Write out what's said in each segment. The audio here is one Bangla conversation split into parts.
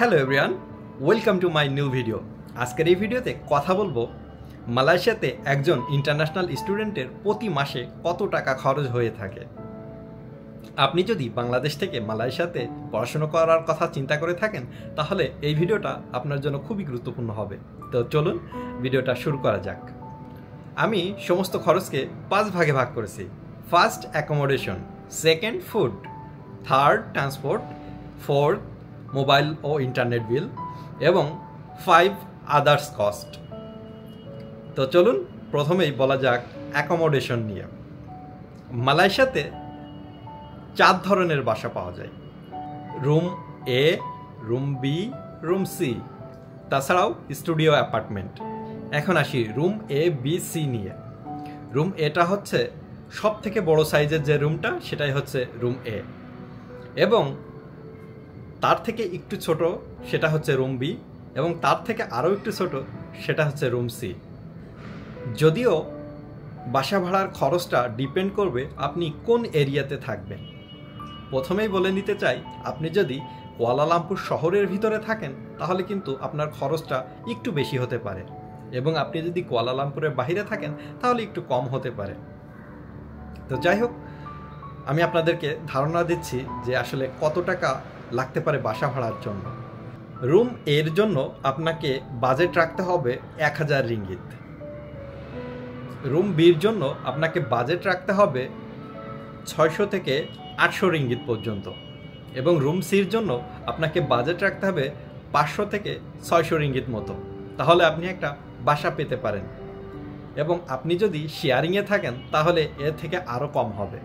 Hello everyone, welcome to my new video. আজকের এই ভিডিওতে কথা বলবো মালয়েশিয়াতে একজন ইন্টারন্যাশনাল স্টুডেন্টের প্রতি মাসে কত টাকা খরচ হয়ে থাকে। আপনি যদি বাংলাদেশ থেকে মালয়েশিয়াতে পড়াশোনা করার কথা চিন্তা করে থাকেন তাহলে এই ভিডিওটা আপনার জন্য খুবই গুরুত্বপূর্ণ হবে। তো চলুন ভিডিওটা শুরু করা যাক। আমি সমস্ত খরচকে 5 ভাগে ভাগ করেছি। First accommodation, second food, third transport, fourth mobile ও ইন্টারনেট বিল এবং 5 আদার্স কস্ট। তো চলুন প্রথমেই বলা যাক অ্যাকোমোডেশন নিয়ে। মালয়েশিয়াতে 4 ধরনের বাসা পাওয়া যায়: রুম এ, রুম বি, রুম সি, তাছাড়াও স্টুডিও অ্যাপার্টমেন্ট। এখন আসি রুম এ, বি, সি নিয়ে। রুম এটা হচ্ছে সব থেকে বড় সাইজের যে রুমটা, সেটাই হচ্ছে রুম এ, এবং তার থেকে একটু ছোট সেটা হচ্ছে রুম বি, এবং তার থেকে আরও একটু ছোট সেটা হচ্ছে রুম সি। যদিও বাসা ভাড়ার খরচটা ডিপেন্ড করবে আপনি কোন এরিয়াতে থাকবেন। প্রথমেই বলে নিতে চাই, আপনি যদি কুয়ালালামপুর শহরের ভিতরে থাকেন তাহলে কিন্তু আপনার খরচটা একটু বেশি হতে পারে, এবং আপনি যদি কুয়ালালামপুরের বাইরে থাকেন তাহলে একটু কম হতে পারে। তো যাই হোক, আমি আপনাদেরকে ধারণা দিচ্ছি যে আসলে কত টাকা লাগতে পারে বাসা ভাড়ার জন্য। রুম এর জন্য আপনাকে বাজেট রাখতে হবে 1000 রিঙ্গিত। রুম বির জন্য আপনাকে বাজেট রাখতে হবে 600 থেকে 800 রিঙ্গিত পর্যন্ত, এবং রুম সির জন্য আপনাকে বাজেট রাখতে হবে 500 থেকে 600 রিঙ্গিত মতো। তাহলে আপনি একটা বাসা পেতে পারেন, এবং আপনি যদি শেয়ারিংয়ে থাকেন তাহলে এর থেকে আরও কম হবে।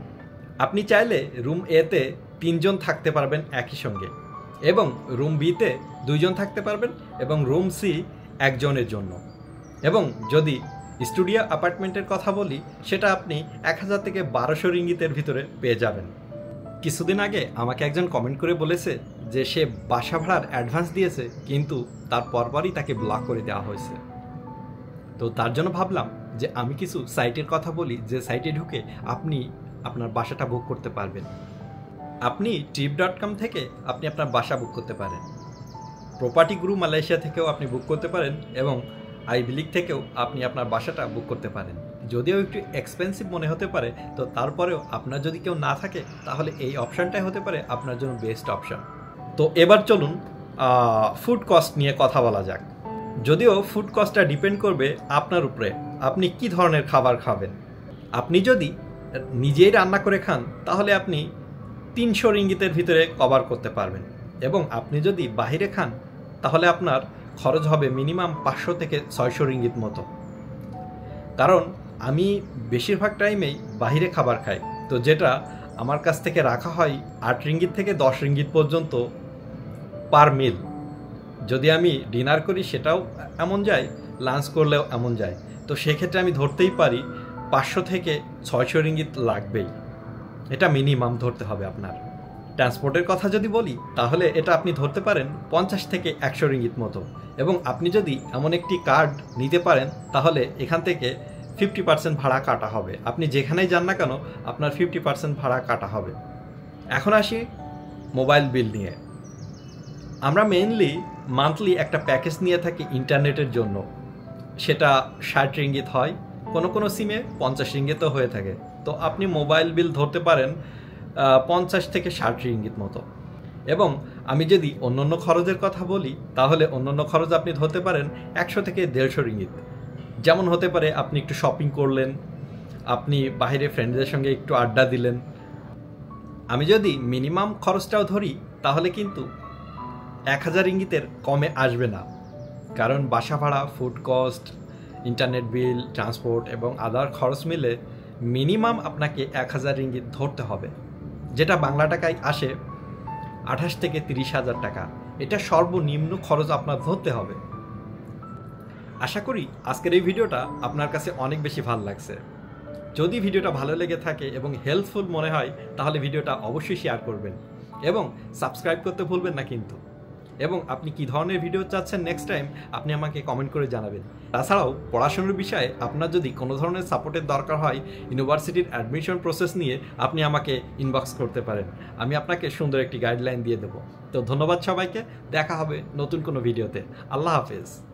আপনি চাইলে রুম এতে 3 জন থাকতে পারবেন একই সঙ্গে, এবং রুম বিতে 2 জন থাকতে পারবেন, এবং রুম সি 1 জনের জন্য। এবং যদি স্টুডিও অ্যাপার্টমেন্টের কথা বলি, সেটা আপনি 1000 থেকে 1200 রিঙ্গিতের ভিতরে পেয়ে যাবেন। কিছুদিন আগে আমাকে একজন কমেন্ট করে বলেছে যে সে বাসা ভাড়ার অ্যাডভান্স দিয়েছে, কিন্তু তার পরপরই তাকে ব্লক করে দেওয়া হয়েছে। তো তার জন্য ভাবলাম যে আমি কিছু সাইটের কথা বলি, যে সাইটে ঢুকে আপনি আপনার বাসাটা বুক করতে পারবেন। আপনি trip.com থেকে আপনি আপনার বাসা বুক করতে পারেন, প্রপার্টি গুরু মালয়েশিয়া থেকেও আপনি বুক করতে পারেন, এবং আইবিলিক থেকেও আপনি আপনার বাসাটা বুক করতে পারেন। যদিও একটু এক্সপেন্সিভ মনে হতে পারে, তো তারপরেও আপনার যদি কেউ না থাকে তাহলে এই অপশানটাই হতে পারে আপনার জন্য বেস্ট অপশান। তো এবার চলুন ফুড কস্ট নিয়ে কথা বলা যাক। যদিও ফুড কস্টটা ডিপেন্ড করবে আপনার উপরে, আপনি কি ধরনের খাবার খাবেন। আপনি যদি নিজেই রান্না করে খান তাহলে আপনি 300 রিঙ্গিতের ভিতরে কভার করতে পারবেন, এবং আপনি যদি বাইরে খান তাহলে আপনার খরচ হবে মিনিমাম 500 থেকে 600 রিঙ্গিত মতো। কারণ আমি বেশিরভাগ টাইমেই বাইরে খাবার খাই, তো যেটা আমার কাছ থেকে রাখা হয় 8 রিঙ্গিত থেকে 10 রিঙ্গিত পর্যন্ত পার মিল। যদি আমি ডিনার করি সেটাও এমন যায়, লাঞ্চ করলেও এমন যায়, তো সেক্ষেত্রে আমি ধরতেই পারি 500 থেকে 600 রিঙ্গিত লাগবেই। এটা মিনিমাম ধরতে হবে আপনার। ট্রান্সপোর্টের কথা যদি বলি তাহলে এটা আপনি ধরতে পারেন 50 থেকে 100 রিঙ্গিত মতো, এবং আপনি যদি এমন একটি কার্ড নিতে পারেন তাহলে এখান থেকে 50% ভাড়া কাটা হবে। আপনি যেখানেই যান না কেন আপনার 50% ভাড়া কাটা হবে। এখন আসি মোবাইল বিল নিয়ে। আমরা মেইনলি মান্থলি একটা প্যাকেজ নিয়ে থাকি ইন্টারনেটের জন্য, সেটা 60 রিঙ্গিত হয়, কোনো কোনো সিমে 50 রিঙ্গিতও হয়ে থাকে। তো আপনি মোবাইল বিল ধরতে পারেন 50 থেকে 60 রিঙ্গিত মতো। এবং আমি যদি অন্যান্য খরচের কথা বলি তাহলে অন্যান্য খরচ আপনি ধরতে পারেন 100 থেকে 150 রিঙ্গিত। যেমন হতে পারে আপনি একটু শপিং করলেন, আপনি বাইরে ফ্রেন্ডদের সঙ্গে একটু আড্ডা দিলেন। আমি যদি মিনিমাম খরচটাও ধরি তাহলে কিন্তু 1000 রিঙ্গিতের কমে আসবে না, কারণ বাসা ভাড়া, food cost, internet bill, transport এবং আদার খরচ মিলে মিনিমাম আপনাকে 1000 রিঙ্গিত ধরতে হবে, যেটা বাংলা টাকায় আসে 28 থেকে 30,000 টাকা। এটা সর্বনিম্ন খরচ আপনার ধরতে হবে। আশা করি আজকের এই ভিডিওটা আপনার কাছে অনেক বেশি ভালো লাগছে। যদি ভিডিওটা ভালো লেগে থাকে এবং হেল্পফুল মনে হয় তাহলে ভিডিওটা অবশ্যই শেয়ার করবেন, এবং সাবস্ক্রাইব করতে ভুলবেন না কিন্তু। এবং আপনি কী ধরনের ভিডিও চাচ্ছেন নেক্সট টাইম আপনি আমাকে কমেন্ট করে জানাবেন। তাছাড়াও পড়াশোনার বিষয়ে আপনার যদি কোনো ধরনের সাপোর্টের দরকার হয় ইউনিভার্সিটির অ্যাডমিশন প্রসেস নিয়ে আপনি আমাকে ইনবক্স করতে পারেন, আমি আপনাকে সুন্দর একটি গাইডলাইন দিয়ে দেবো। তো ধন্যবাদ সবাইকে, দেখা হবে নতুন কোনো ভিডিওতে। আল্লাহ হাফেজ।